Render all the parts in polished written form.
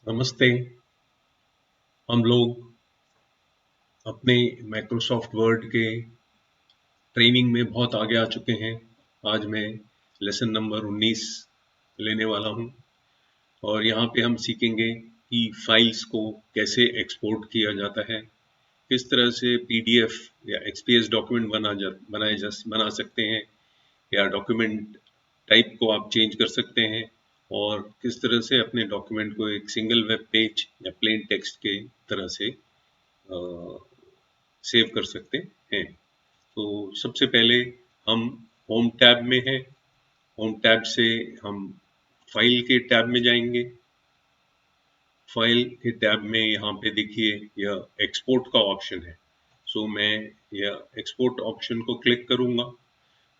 नमस्ते। हम लोग अपने माइक्रोसॉफ्ट वर्ड के ट्रेनिंग में बहुत आगे आ चुके हैं। आज मैं लेसन नंबर 19 लेने वाला हूं और यहाँ पे हम सीखेंगे कि फाइल्स को कैसे एक्सपोर्ट किया जाता है, किस तरह से पीडीएफ या एक्सपीएस डॉक्यूमेंट बना सकते हैं, या डॉक्यूमेंट टाइप को आप चेंज कर सकते हैं, और किस तरह से अपने डॉक्यूमेंट को एक सिंगल वेब पेज या प्लेन टेक्स्ट के तरह से सेव कर सकते हैं। तो सबसे पहले हम होम टैब में हैं। होम टैब से हम फाइल के टैब में जाएंगे। फाइल के टैब में यहाँ पे देखिए यह एक्सपोर्ट का ऑप्शन है। सो मैं यह एक्सपोर्ट ऑप्शन को क्लिक करूंगा।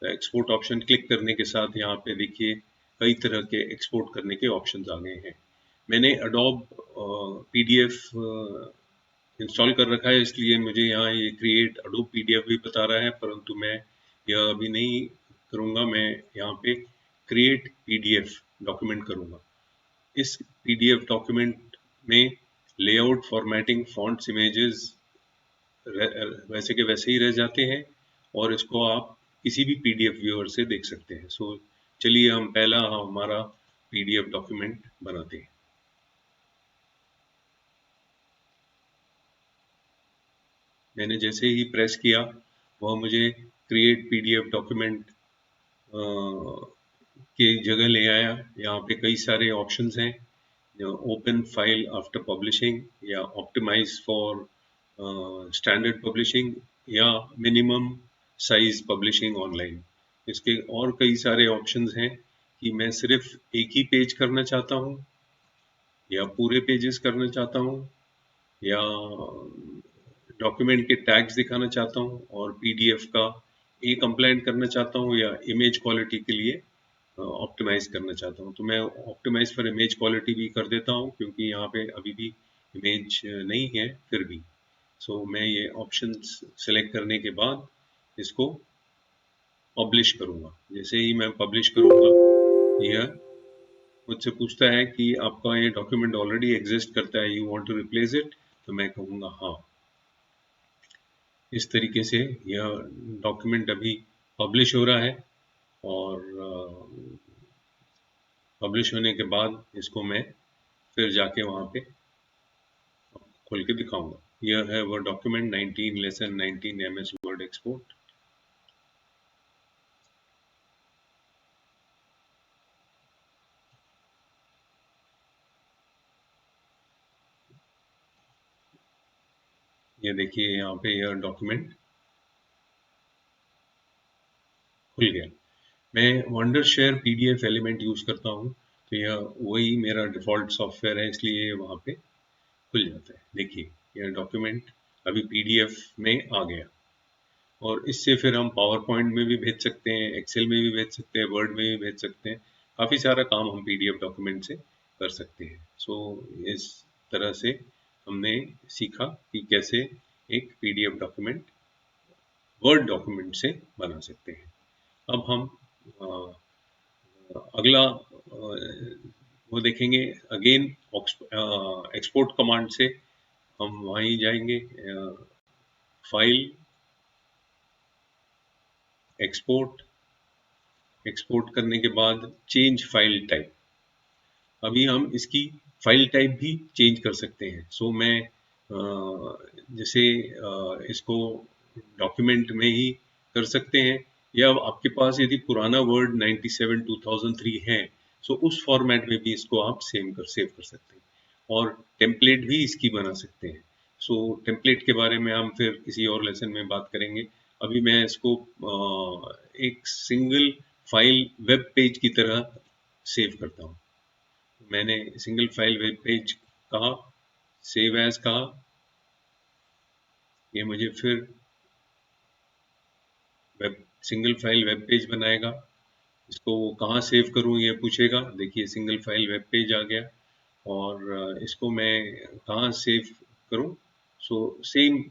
एक्सपोर्ट ऑप्शन क्लिक करने के साथ यहाँ पे देखिए कई तरह के एक्सपोर्ट करने के ऑप्शंस आ गए हैं। मैंने अडोब पीडीएफ इंस्टॉल कर रखा है, इसलिए मुझे यहाँ ये क्रिएट अडोब पीडीएफ भी बता रहा है, परंतु मैं यह अभी नहीं करूँगा। मैं यहाँ पे क्रिएट पीडीएफ डॉक्यूमेंट करूँगा। इस पीडीएफ डॉक्यूमेंट में लेआउट, फॉर्मेटिंग, फॉन्ट्स, इमेजेस वैसे के वैसे ही रह जाते हैं और इसको आप किसी भी पीडीएफ व्यूअर से देख सकते हैं। सो चलिए हम पहला हमारा पीडीएफ डॉक्यूमेंट बनाते हैं। मैंने जैसे ही प्रेस किया वह मुझे क्रिएट पीडीएफ डॉक्यूमेंट की जगह ले आया। यहाँ पे कई सारे ऑप्शंस हैं, ओपन फाइल आफ्टर पब्लिशिंग, या ऑप्टिमाइज फॉर स्टैंडर्ड पब्लिशिंग, या मिनिमम साइज पब्लिशिंग ऑनलाइन। इसके और कई सारे ऑप्शंस हैं कि मैं सिर्फ एक ही पेज करना चाहता हूँ, या पूरे पेजेस करना चाहता हूँ, या डॉक्यूमेंट के टैग्स दिखाना चाहता हूँ, और पीडीएफ का ई कंप्लाइंट करना चाहता हूँ, या इमेज क्वालिटी के लिए ऑप्टिमाइज करना चाहता हूँ। तो मैं ऑप्टिमाइज फॉर इमेज क्वालिटी भी कर देता हूँ, क्योंकि यहाँ पे अभी भी इमेज नहीं है फिर भी। सो मैं ये ऑप्शंस सेलेक्ट करने के बाद इसको पब्लिश करूँगा। जैसे ही मैं पब्लिश करूँगा, यह मुझसे पूछता है कि आपका ये डॉक्यूमेंट ऑलरेडी एग्जिस्ट करता है, you want to replace it. तो मैं कहूँगा हाँ। इस तरीके से यह डॉक्यूमेंट अभी पब्लिश हो रहा है, और पब्लिश होने के बाद इसको मैं फिर जाके वहाँ पे खोल के दिखाऊंगा। यह है वो document 19 lesson 19 MS word export. ये देखिए यहाँ पे यह डॉक्यूमेंट खुल गया। मैं wonder share PDF element use करता हूँ, तो यह वही मेरा डिफॉल्ट सॉफ्टवेयर है, इसलिए ये वहाँ पे खुल जाता है। देखिए यह डॉक्यूमेंट अभी पीडीएफ में आ गया, और इससे फिर हम पावर पॉइंट में भी भेज सकते हैं, एक्सेल में भी भेज सकते हैं, वर्ड में भी भेज सकते हैं। काफ़ी सारा काम हम पीडीएफ डॉक्यूमेंट से कर सकते हैं। सो इस तरह से हमने सीखा कि कैसे एक पीडीएफ डॉक्यूमेंट वर्ड डॉक्यूमेंट से बना सकते हैं। अब हम अगला वो देखेंगे। अगेन एक्सपोर्ट कमांड से हम वहीं जाएंगे, फाइल, एक्सपोर्ट। एक्सपोर्ट करने के बाद चेंज फाइल टाइप। अभी हम इसकी फाइल टाइप भी चेंज कर सकते हैं। सो मैं जैसे इसको डॉक्यूमेंट में ही कर सकते हैं, या आपके पास यदि पुराना वर्ड 97 2003 है, सो उस फॉर्मेट में भी इसको आप सेव कर सकते हैं, और टेम्पलेट भी इसकी बना सकते हैं। सो टेम्पलेट के बारे में हम फिर किसी और लेसन में बात करेंगे। अभी मैं इसको एक सिंगल फाइल वेब पेज की तरह सेव करता हूँ। मैंने सिंगल फाइल वेब पेज कहा, सेव एज कहा, ये मुझे फिर web single file web page बनाएगा। इसको कहाँ सेव करूँ ये पूछेगा। देखिए सिंगल फाइल वेब पेज आ गया, और इसको मैं कहाँ सेव करूँ। सो सेम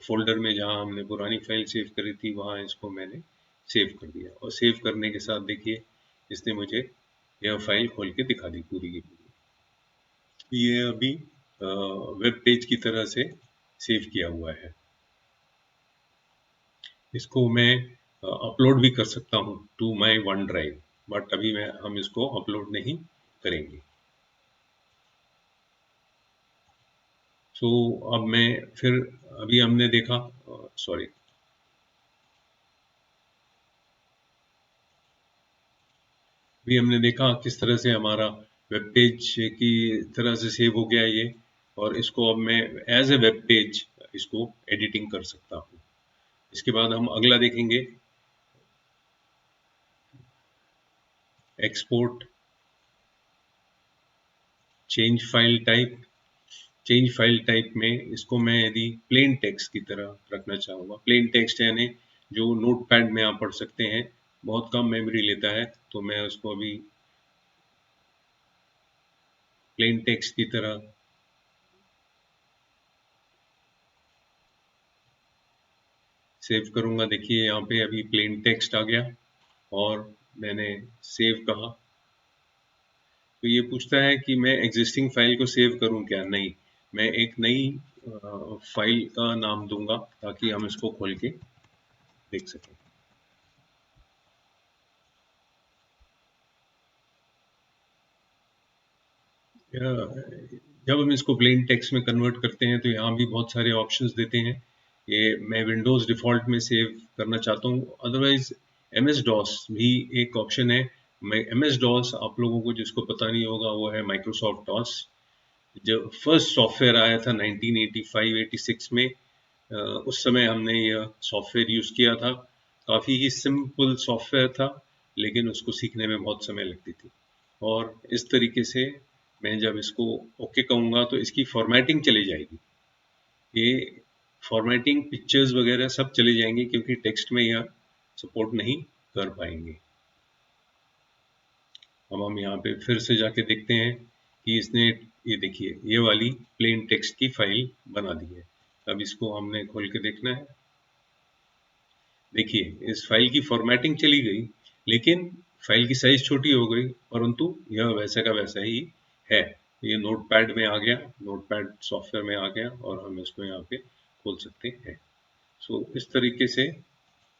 फोल्डर में जहाँ हमने पुरानी फाइल सेव करी थी, वहाँ इसको मैंने सेव कर दिया, और सेव करने के साथ देखिए इसने मुझे यह फाइल खोल के दिखा दी पूरी की पूरी। ये अभी वेब पेज की तरह से सेव किया हुआ है। इसको मैं अपलोड भी कर सकता हूँ to my OneDrive, but अभी हम इसको अपलोड नहीं करेंगे। सो अब मैं फिर अभी हमने देखा, सॉरी, अभी हमने देखा किस तरह से हमारा वेब पेज की तरह से सेव हो गया ये, और इसको अब मैं एज ए वेब पेज इसको एडिटिंग कर सकता हूँ। इसके बाद हम अगला देखेंगे, export, change file type. Change file type में इसको मैं यदि प्लेन टेक्स्ट की तरह रखना चाहूँगा, प्लेन टेक्स्ट यानी जो नोटपैड में आप पढ़ सकते हैं, बहुत कम मेमोरी लेता है, तो मैं उसको अभी प्लेन टेक्स्ट की तरह सेव करूँगा। देखिए यहाँ पे अभी प्लेन टेक्स्ट आ गया और मैंने सेव कहा, तो ये पूछता है कि मैं एग्जिस्टिंग फाइल को सेव करूं क्या। नहीं, मैं एक नई फाइल का नाम दूंगा ताकि हम इसको खोल के देख सकें। जब हम इसको प्लेन टेक्स्ट में कन्वर्ट करते हैं तो यहाँ भी बहुत सारे ऑप्शंस देते हैं। ये मैं विंडोज़ डिफ़ॉल्ट में सेव करना चाहता हूँ, अदरवाइज एम एस डॉस भी एक ऑप्शन है। मैं एम एस डॉस, आप लोगों को जिसको पता नहीं होगा वो है माइक्रोसॉफ्ट डॉस। जब फर्स्ट सॉफ्टवेयर आया था 1985-86 में, उस समय हमने यह सॉफ्टवेयर यूज़ किया था। काफ़ी ही सिंपल सॉफ्टवेयर था, लेकिन उसको सीखने में बहुत समय लगती थी। और इस तरीके से मैं जब इसको ओके कहूँगा तो इसकी फॉर्मेटिंग चली जाएगी। ये फॉर्मेटिंग, पिक्चर्स वगैरह सब चले जाएंगे क्योंकि टेक्स्ट में यह सपोर्ट नहीं कर पाएंगे। अब हम यहाँ पे फिर से जाके देखते हैं कि इसने, ये देखिए, ये वाली प्लेन टेक्स्ट की फाइल बना दी है। अब इसको हमने खोल के देखना है। देखिए इस फाइल की फॉर्मेटिंग चली गई, लेकिन फाइल की साइज छोटी हो गई, परंतु यह वैसा का वैसा ही है। ये नोटपैड में आ गया, नोटपैड सॉफ्टवेयर में आ गया और हम इसको यहाँ पे खोल सकते हैं। सो इस तरीके से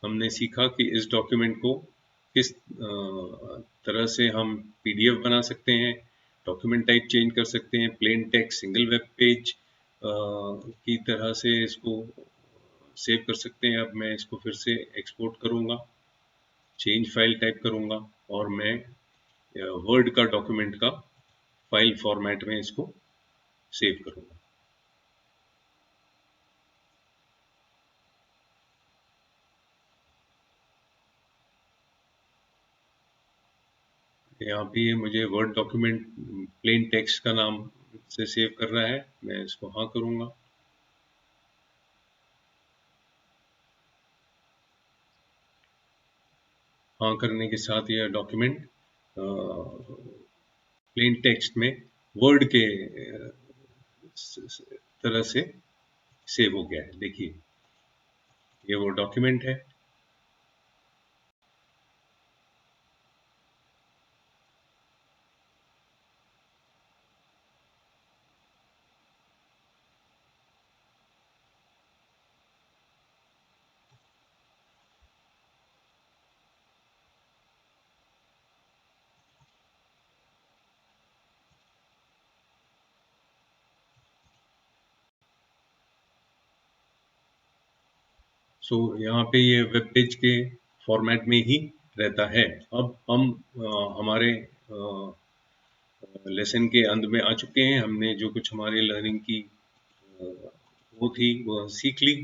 हमने सीखा कि इस डॉक्यूमेंट को किस तरह से हम पीडीएफ बना सकते हैं, डॉक्यूमेंट टाइप चेंज कर सकते हैं, plain text single web page की तरह से इसको सेव कर सकते हैं। अब मैं इसको फिर से एक्सपोर्ट करूँगा, चेंज फाइल टाइप करूँगा और मैं वर्ड का डॉक्यूमेंट का फाइल फॉर्मेट में इसको सेव करूँगा। यहाँ पे ये मुझे वर्ड डॉक्यूमेंट प्लेन टेक्स्ट का नाम से सेव कर रहा है, मैं इसको हाँ करूँगा। हाँ करने के साथ यह डॉक्यूमेंट प्लेन टेक्स्ट में वर्ड के तरह से सेव हो गया है। देखिए ये वो डॉक्यूमेंट है। सो यहाँ पे ये वेब पेज के फॉर्मेट में ही रहता है। अब हम हमारे लेसन के अंत में आ चुके हैं। हमने जो कुछ हमारी लर्निंग की अ, वो थी वो सीख ली,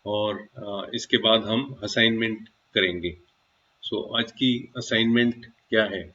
और इसके बाद हम असाइनमेंट करेंगे। सो आज की असाइनमेंट क्या है?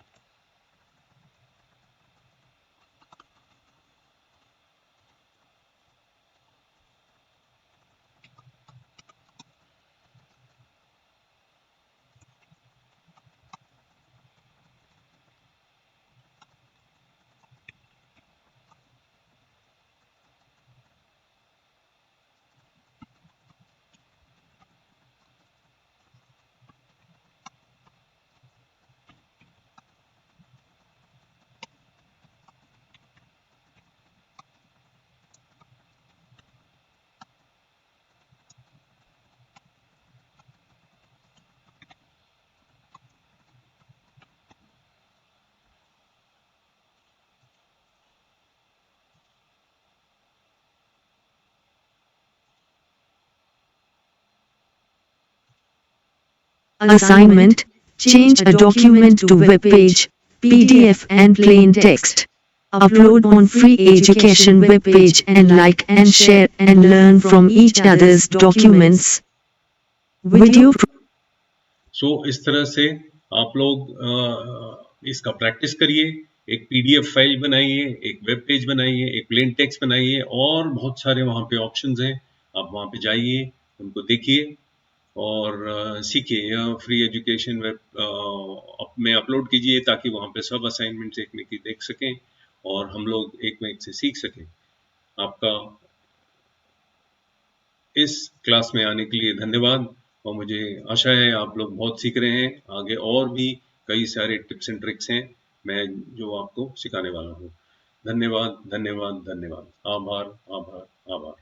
Assignment: change a document to web page, PDF and plain text. Upload on free education web page and like and share and learn from each other's documents. Video. सो इस तरह से आप लोग इसका प्रैक्टिस करिए, एक पीडीएफ फाइल बनाइए, एक वेब पेज बनाइए, एक प्लेन टेक्स्ट बनाइए, और बहुत सारे वहाँ पे ऑप्शंस हैं, आप वहाँ पे जाइए, उनको देखिए और सीखिए। यह फ्री एजुकेशन वेब में अपलोड कीजिए ताकि वहाँ पे सब असाइनमेंट्स एक में की देख सकें और हम लोग एक में एक से सीख सकें। आपका इस क्लास में आने के लिए धन्यवाद, और मुझे आशा है आप लोग बहुत सीख रहे हैं। आगे और भी कई सारे टिप्स एंड ट्रिक्स हैं मैं जो आपको सिखाने वाला हूँ। धन्यवाद धन्यवाद धन्यवाद। आभार आभार आभार।